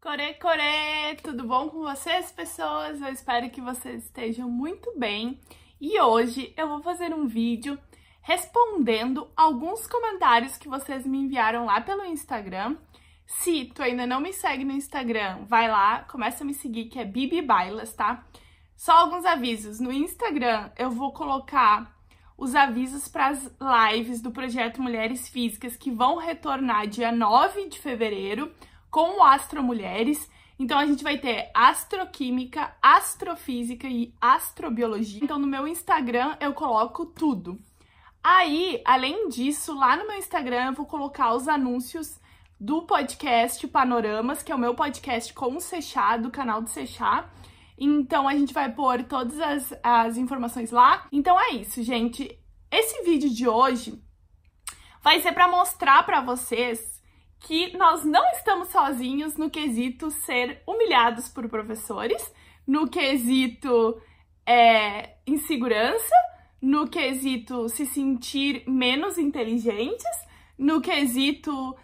Core, core! Tudo bom com vocês, pessoas? Eu espero que vocês estejam muito bem. E hoje eu vou fazer um vídeo respondendo alguns comentários que vocês me enviaram lá pelo Instagram. Se tu ainda não me segue no Instagram, vai lá, começa a me seguir, que é Bibi Bailas, tá? Só alguns avisos. No Instagram eu vou colocar os avisos para as lives do Projeto Mulheres Físicas que vão retornar dia 9 de fevereiro, com o Astro Mulheres. Então a gente vai ter astroquímica, astrofísica e astrobiologia. Então no meu Instagram eu coloco tudo. Aí, além disso, lá no meu Instagram eu vou colocar os anúncios do podcast Panoramas, que é o meu podcast com o Seixá, do canal do Seixá. Então a gente vai pôr todas as informações lá. Então é isso, gente. Esse vídeo de hoje vai ser para mostrar para vocês que nós não estamos sozinhos no quesito ser humilhados por professores, no quesito insegurança, no quesito se sentir menos inteligentes, no quesito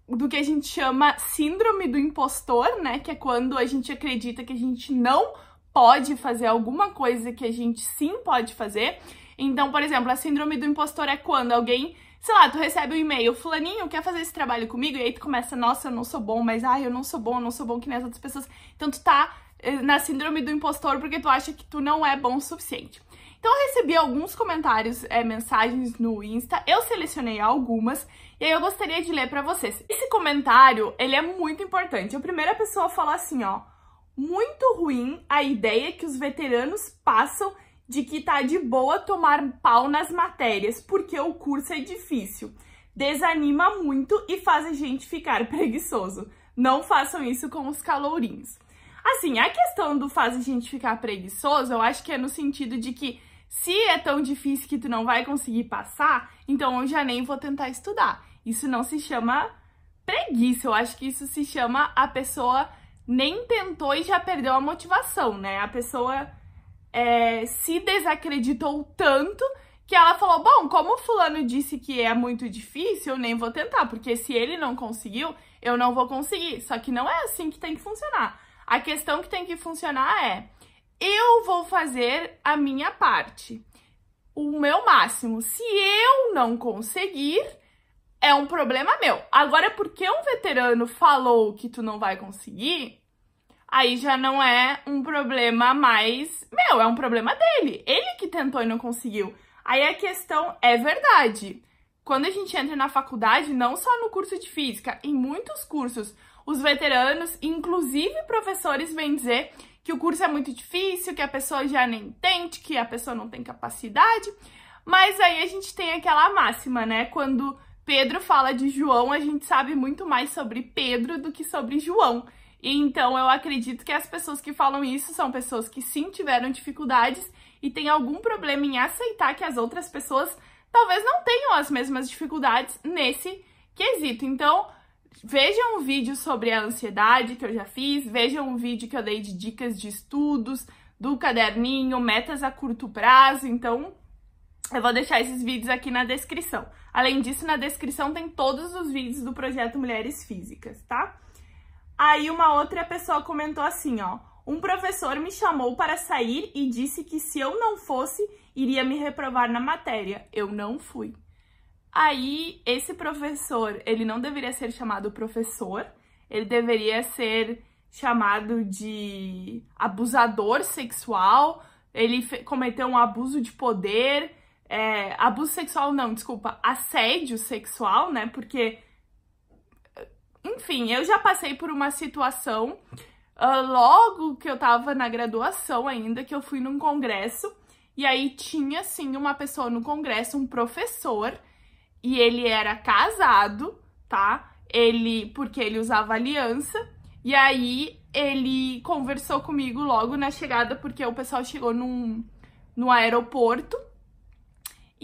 do que a gente chama síndrome do impostor, né? Que é quando a gente acredita que a gente não pode fazer alguma coisa que a gente sim pode fazer. Então, por exemplo, a síndrome do impostor é quando alguém, sei lá, tu recebe um e-mail, fulaninho, quer fazer esse trabalho comigo? E aí tu começa, nossa, eu não sou bom, mas eu não sou bom que nem as outras pessoas. Então tu tá na síndrome do impostor porque tu acha que tu não é bom o suficiente. Então eu recebi alguns comentários, mensagens no Insta, eu selecionei algumas e aí eu gostaria de ler pra vocês. Esse comentário, ele é muito importante. A primeira pessoa falou assim, ó: muito ruim a ideia que os veteranos passam de que tá de boa tomar pau nas matérias, porque o curso é difícil. Desanima muito e faz a gente ficar preguiçoso. Não façam isso com os calourinhos. Assim, a questão do faz a gente ficar preguiçoso, eu acho que é no sentido de que se é tão difícil que tu não vai conseguir passar, então eu já nem vou tentar estudar. Isso não se chama preguiça, eu acho que isso se chama a pessoa nem tentou e já perdeu a motivação, né? A pessoa se desacreditou tanto que ela falou, bom, como o fulano disse que é muito difícil, eu nem vou tentar, porque se ele não conseguiu, eu não vou conseguir. Só que não é assim que tem que funcionar. A questão que tem que funcionar é, eu vou fazer a minha parte, o meu máximo. Se eu não conseguir, é um problema meu. Agora, porque um veterano falou que tu não vai conseguir, aí já não é um problema mais meu, é um problema dele. Ele que tentou e não conseguiu. Aí a questão é verdade. Quando a gente entra na faculdade, não só no curso de física, em muitos cursos, os veteranos, inclusive professores, vêm dizer que o curso é muito difícil, que a pessoa já nem entende, que a pessoa não tem capacidade. Mas aí a gente tem aquela máxima, né? Quando Pedro fala de João, a gente sabe muito mais sobre Pedro do que sobre João. Então, eu acredito que as pessoas que falam isso são pessoas que sim tiveram dificuldades e têm algum problema em aceitar que as outras pessoas talvez não tenham as mesmas dificuldades nesse quesito. Então, vejam o vídeo sobre a ansiedade que eu já fiz, vejam o vídeo que eu dei de dicas de estudos, do caderninho, metas a curto prazo. Então, eu vou deixar esses vídeos aqui na descrição. Além disso, na descrição tem todos os vídeos do Projeto Mulheres Físicas, tá? Aí uma outra pessoa comentou assim, ó: um professor me chamou para sair e disse que se eu não fosse, iria me reprovar na matéria. Eu não fui. Aí esse professor, ele não deveria ser chamado professor, ele deveria ser chamado de abusador sexual, ele cometeu um abuso de poder, abuso sexual não, desculpa, assédio sexual, né, porque... Enfim, eu já passei por uma situação, logo que eu tava na graduação ainda, que eu fui num congresso, e aí tinha, sim, uma pessoa no congresso, um professor, e ele era casado, tá? Porque ele usava aliança, e aí ele conversou comigo logo na chegada, porque o pessoal chegou no aeroporto,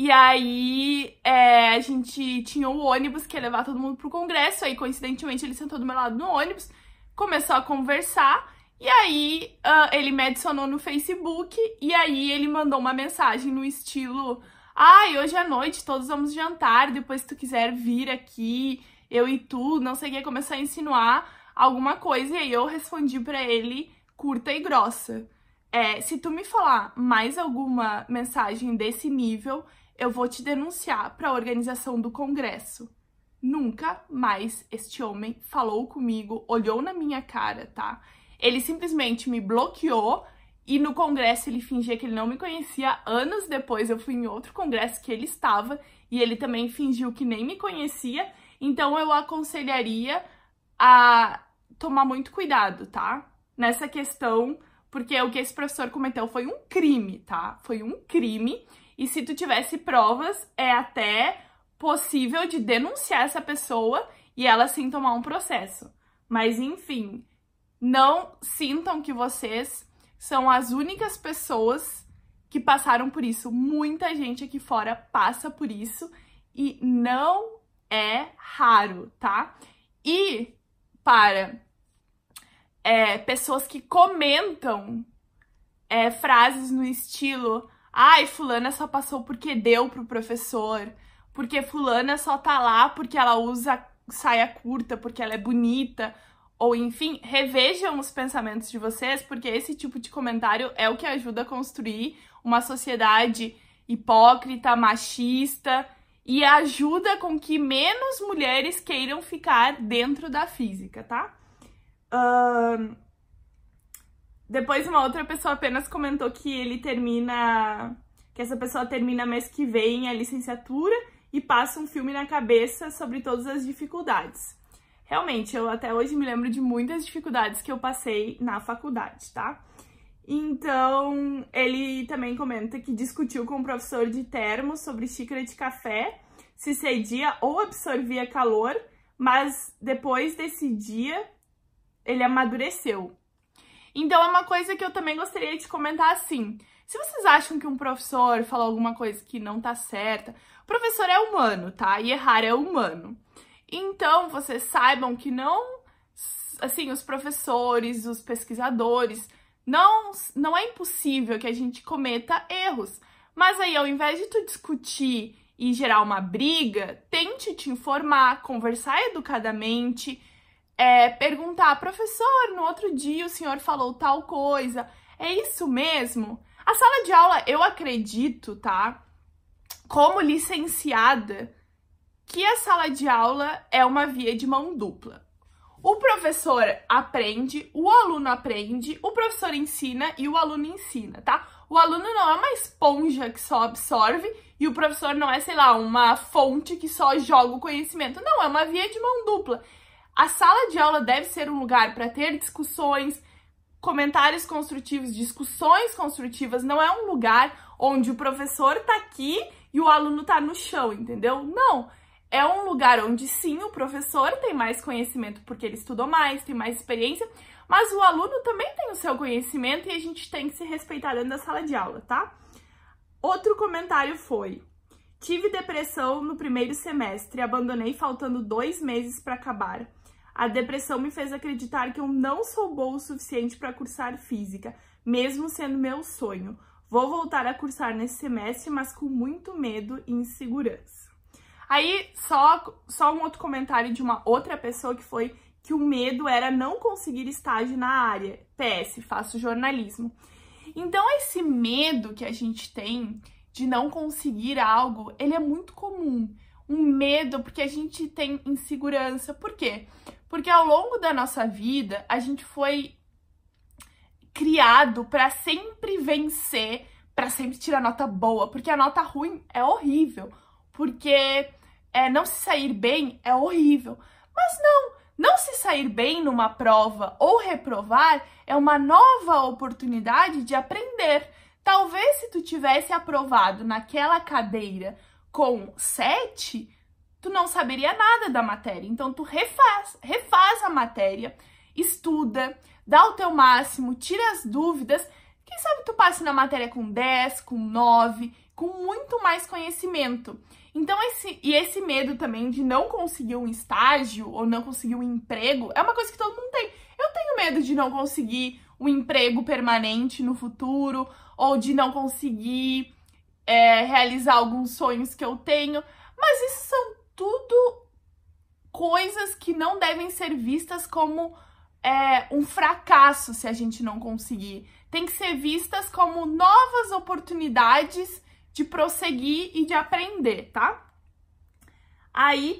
e aí a gente tinha o ônibus que ia levar todo mundo pro congresso, aí coincidentemente ele sentou do meu lado no ônibus, começou a conversar, e aí ele me adicionou no Facebook, e aí ele mandou uma mensagem no estilo: ai, hoje à noite todos vamos jantar, depois se tu quiser vir aqui, eu e tu, não sei o que, começou a insinuar alguma coisa, e aí eu respondi pra ele curta e grossa. Se tu me falar mais alguma mensagem desse nível, eu vou te denunciar para a organização do Congresso. Nunca mais este homem falou comigo, olhou na minha cara, tá? Ele simplesmente me bloqueou e no Congresso ele fingia que ele não me conhecia. Anos depois eu fui em outro Congresso que ele estava e ele também fingiu que nem me conhecia. Então eu aconselharia a tomar muito cuidado, tá? Nessa questão, porque o que esse professor cometeu foi um crime, tá? Foi um crime. E se tu tivesse provas, é até possível de denunciar essa pessoa e ela sim tomar um processo. Mas enfim, não sintam que vocês são as únicas pessoas que passaram por isso. Muita gente aqui fora passa por isso e não é raro, tá? E para pessoas que comentam frases no estilo: ai, fulana só passou porque deu pro professor, porque fulana só tá lá porque ela usa saia curta, porque ela é bonita, ou enfim, revejam os pensamentos de vocês, porque esse tipo de comentário é o que ajuda a construir uma sociedade hipócrita, machista, e ajuda com que menos mulheres queiram ficar dentro da física, tá? Depois uma outra pessoa apenas comentou que essa pessoa termina mês que vem a licenciatura e passa um filme na cabeça sobre todas as dificuldades. Realmente, eu até hoje me lembro de muitas dificuldades que eu passei na faculdade, tá? Então, ele também comenta que discutiu com o professor de termo sobre xícara de café, se cedia ou absorvia calor, mas depois desse dia, ele amadureceu. Então, é uma coisa que eu também gostaria de comentar assim. Se vocês acham que um professor falou alguma coisa que não tá certa, o professor é humano, tá? E errar é humano. Então, vocês saibam que não, assim, os professores, os pesquisadores, não é impossível que a gente cometa erros. Mas aí, ao invés de tu discutir e gerar uma briga, tente te informar, conversar educadamente, perguntar: professor, no outro dia o senhor falou tal coisa, é isso mesmo? A sala de aula, eu acredito, tá? Como licenciada, que a sala de aula é uma via de mão dupla. O professor aprende, o aluno aprende, o professor ensina e o aluno ensina, tá? O aluno não é uma esponja que só absorve e o professor não é, sei lá, uma fonte que só joga o conhecimento. Não, é uma via de mão dupla. A sala de aula deve ser um lugar para ter discussões, comentários construtivos, discussões construtivas. Não é um lugar onde o professor tá aqui e o aluno tá no chão, entendeu? Não. É um lugar onde sim, o professor tem mais conhecimento porque ele estudou mais, tem mais experiência, mas o aluno também tem o seu conhecimento e a gente tem que se respeitar dentro da sala de aula, tá? Outro comentário foi: tive depressão no primeiro semestre, abandonei faltando 2 meses para acabar. A depressão me fez acreditar que eu não sou boa o suficiente para cursar física, mesmo sendo meu sonho. Vou voltar a cursar nesse semestre, mas com muito medo e insegurança. Aí, só um outro comentário de uma outra pessoa que foi que o medo era não conseguir estágio na área. PS, faço jornalismo. Então, esse medo que a gente tem de não conseguir algo, ele é muito comum. Um medo porque a gente tem insegurança. Por quê? Porque ao longo da nossa vida, a gente foi criado para sempre vencer, para sempre tirar nota boa, porque a nota ruim é horrível, porque não se sair bem é horrível. Mas não se sair bem numa prova ou reprovar é uma nova oportunidade de aprender. Talvez se tu tivesse aprovado naquela cadeira com 7, tu não saberia nada da matéria. Então tu refaz a matéria, estuda, dá o teu máximo, tira as dúvidas. Quem sabe tu passe na matéria com 10, com 9, com muito mais conhecimento. Então, esse medo também de não conseguir um estágio ou não conseguir um emprego é uma coisa que todo mundo tem. Eu tenho medo de não conseguir um emprego permanente no futuro ou de não conseguir realizar alguns sonhos que eu tenho, mas isso são tudo coisas que não devem ser vistas como um fracasso se a gente não conseguir. Tem que ser vistas como novas oportunidades de prosseguir e de aprender, tá? Aí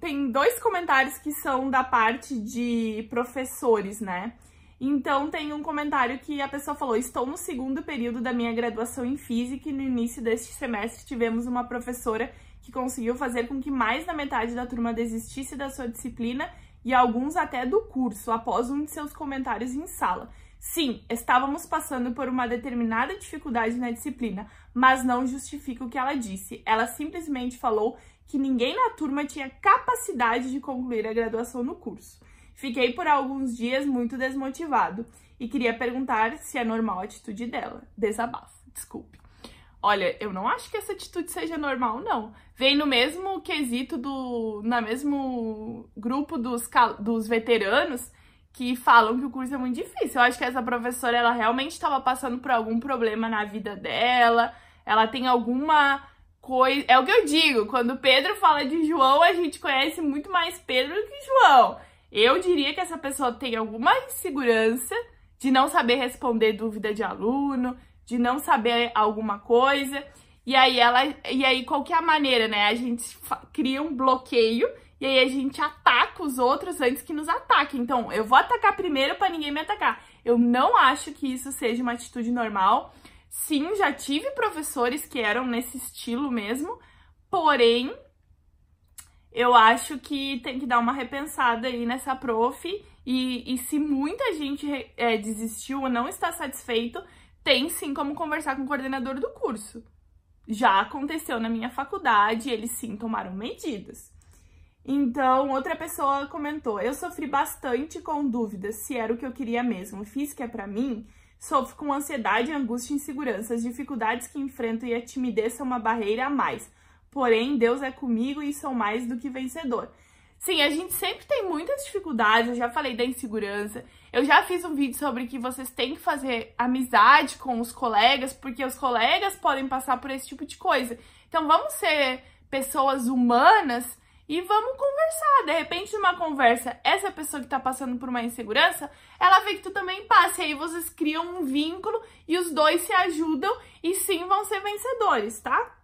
tem 2 comentários que são da parte de professores, né? Então tem um comentário que a pessoa falou: estou no 2º período da minha graduação em Física e no início deste semestre tivemos uma professora que conseguiu fazer com que mais da metade da turma desistisse da sua disciplina e alguns até do curso, após um de seus comentários em sala. Sim, estávamos passando por uma determinada dificuldade na disciplina, mas não justifica o que ela disse. Ela simplesmente falou que ninguém na turma tinha capacidade de concluir a graduação no curso. Fiquei por alguns dias muito desmotivado e queria perguntar se é normal a atitude dela. Desabafo, desculpe. Olha, eu não acho que essa atitude seja normal, não. Vem no mesmo quesito no mesmo grupo dos veteranos que falam que o curso é muito difícil. Eu acho que essa professora, ela realmente estava passando por algum problema na vida dela, ela tem alguma coisa... É o que eu digo, quando Pedro fala de João, a gente conhece muito mais Pedro do que João. Eu diria que essa pessoa tem alguma insegurança de não saber responder dúvida de aluno, de não saber alguma coisa, e aí qual que é a maneira, né? A gente cria um bloqueio, e aí a gente ataca os outros antes que nos ataquem. Então, eu vou atacar primeiro para ninguém me atacar. Eu não acho que isso seja uma atitude normal. Sim, já tive professores que eram nesse estilo mesmo, porém, eu acho que tem que dar uma repensada aí nessa prof, e se muita gente desistiu ou não está satisfeito, tem sim como conversar com o coordenador do curso. Já aconteceu na minha faculdade, eles sim tomaram medidas. Então, outra pessoa comentou: eu sofri bastante com dúvidas se era o que eu queria mesmo. Física é pra mim? Sofro com ansiedade, angústia e insegurança. As dificuldades que enfrento e a timidez são uma barreira a mais. Porém, Deus é comigo e sou mais do que vencedor. Sim, a gente sempre tem muitas dificuldades, eu já falei da insegurança. Eu já fiz um vídeo sobre que vocês têm que fazer amizade com os colegas, porque os colegas podem passar por esse tipo de coisa. Então, vamos ser pessoas humanas e vamos conversar. De repente, numa conversa, essa pessoa que tá passando por uma insegurança, ela vê que tu também passa. E aí vocês criam um vínculo e os dois se ajudam e sim vão ser vencedores, tá?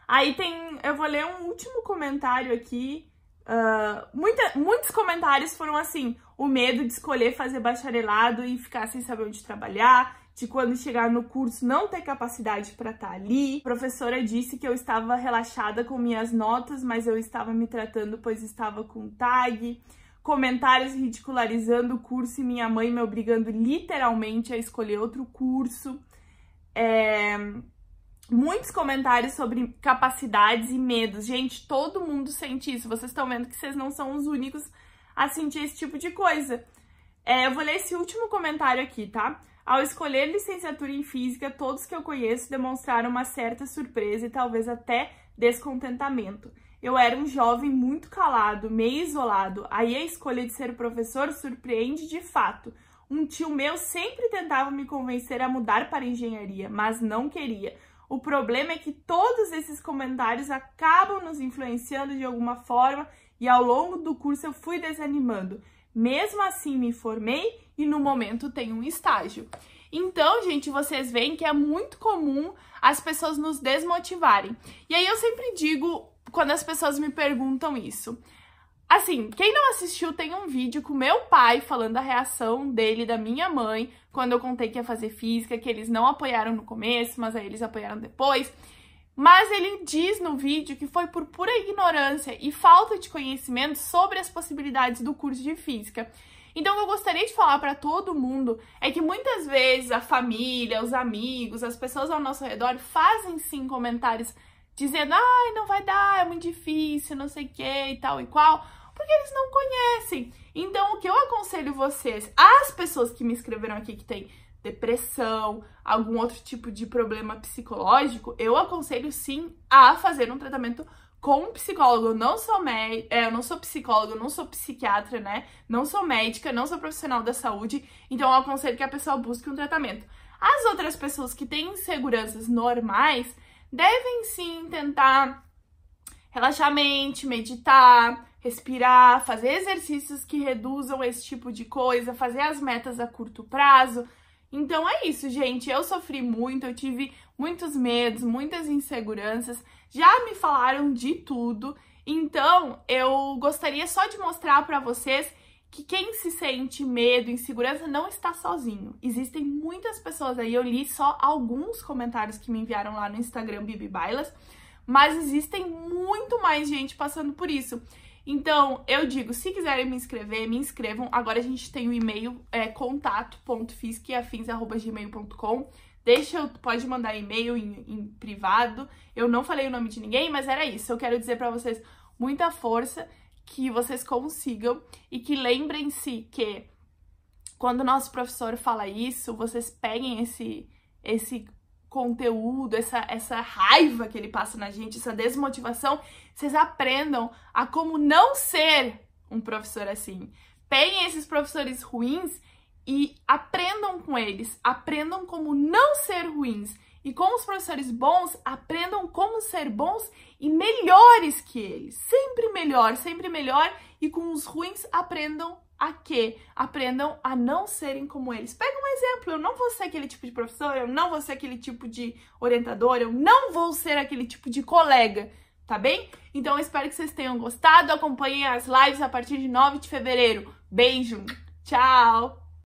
Aí eu vou ler um último comentário aqui. Muitos comentários foram assim: o medo de escolher fazer bacharelado e ficar sem saber onde trabalhar, de quando chegar no curso não ter capacidade para estar ali. A professora disse que eu estava relaxada com minhas notas, mas eu estava me tratando pois estava com tag. Comentários ridicularizando o curso e minha mãe me obrigando literalmente a escolher outro curso. Muitos comentários sobre capacidades e medos. Gente, todo mundo sente isso. Vocês estão vendo que vocês não são os únicos a sentir esse tipo de coisa. Eu vou ler esse último comentário aqui, tá? Ao escolher licenciatura em Física, todos que eu conheço demonstraram uma certa surpresa e talvez até descontentamento. Eu era um jovem muito calado, meio isolado. Aí a escolha de ser professor surpreende de fato. Um tio meu sempre tentava me convencer a mudar para engenharia, mas não queria. O problema é que todos esses comentários acabam nos influenciando de alguma forma e ao longo do curso eu fui desanimando. Mesmo assim me formei e no momento tenho um estágio. Então, gente, vocês veem que é muito comum as pessoas nos desmotivarem. E aí eu sempre digo, quando as pessoas me perguntam isso, assim, quem não assistiu, tem um vídeo com meu pai falando da reação dele e da minha mãe quando eu contei que ia fazer física, que eles não apoiaram no começo, mas aí eles apoiaram depois. Mas ele diz no vídeo que foi por pura ignorância e falta de conhecimento sobre as possibilidades do curso de física. Então, o que eu gostaria de falar para todo mundo é que muitas vezes a família, os amigos, as pessoas ao nosso redor fazem sim comentários dizendo: ai, não vai dar, é muito difícil, não sei o que e tal e qual, porque eles não conhecem. Então, o que eu aconselho vocês, as pessoas que me escreveram aqui que tem depressão, algum outro tipo de problema psicológico, eu aconselho sim a fazer um tratamento com um psicólogo. Eu não sou psicóloga, eu não sou psiquiatra, né? Não sou médica, não sou profissional da saúde, então eu aconselho que a pessoa busque um tratamento. As outras pessoas que têm inseguranças normais devem sim tentar relaxar a mente, meditar, respirar, fazer exercícios que reduzam esse tipo de coisa, fazer as metas a curto prazo. Então é isso, gente. Eu sofri muito, eu tive muitos medos, muitas inseguranças, já me falaram de tudo. Então eu gostaria só de mostrar pra vocês que quem se sente medo, insegurança, não está sozinho. Existem muitas pessoas aí, eu li só alguns comentários que me enviaram lá no Instagram Bibi Bailas, mas existem muito mais gente passando por isso. Então, eu digo, se quiserem me inscrever, me inscrevam. Agora a gente tem o e-mail contato.fisquiafins@gmail.com. Pode mandar e-mail em privado. Eu não falei o nome de ninguém, mas era isso. Eu quero dizer pra vocês muita força, que vocês consigam e que lembrem-se que quando o nosso professor fala isso, vocês peguem esse conteúdo, essa raiva que ele passa na gente, essa desmotivação, vocês aprendam a como não ser um professor assim. Peguem esses professores ruins e aprendam com eles, aprendam como não ser ruins. E com os professores bons, aprendam como ser bons e melhores que eles. Sempre melhor. E com os ruins, aprendam a quê? Aprendam a não serem como eles. Pega um exemplo, eu não vou ser aquele tipo de professor, eu não vou ser aquele tipo de orientador, eu não vou ser aquele tipo de colega, tá bem? Então eu espero que vocês tenham gostado, acompanhem as lives a partir de 9 de fevereiro. Beijo, tchau!